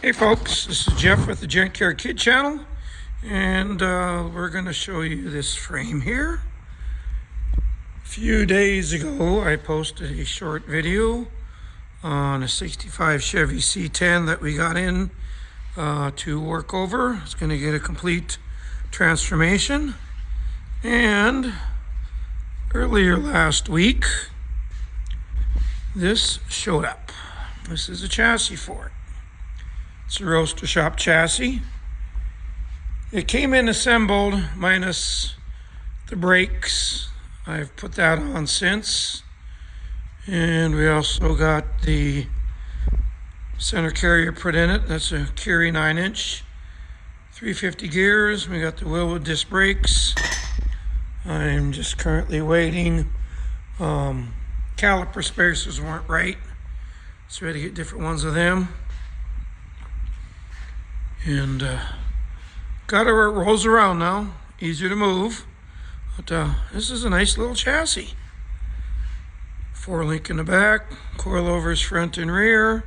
Hey folks, this is Jeff with the Junkyard Kid channel, and we're going to show you this frame here. A few days ago I posted a short video on a 65 Chevy C10 that we got in to work over. It's going to get a complete transformation, and earlier last week this showed up. This is a chassis for it. It's a Roadster shop chassis. It came in assembled minus the brakes. I've put that on since. And we also got the center carrier put in it. That's a Curie 9-inch, 350 gears. We got the wheel with disc brakes. I'm just currently waiting. Caliper spacers weren't right, so we had to get different ones of them. And got it where it rolls around now, easier to move. But this is a nice little chassis. 4-link in the back, coilovers front and rear.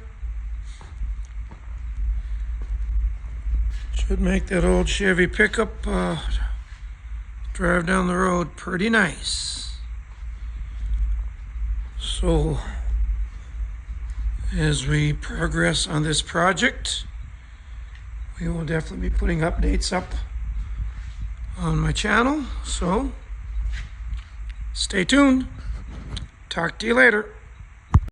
Should make that old Chevy pickup drive down the road pretty nice. So as we progress on this project, we will definitely be putting updates up on my channel, so stay tuned. Talk to you later.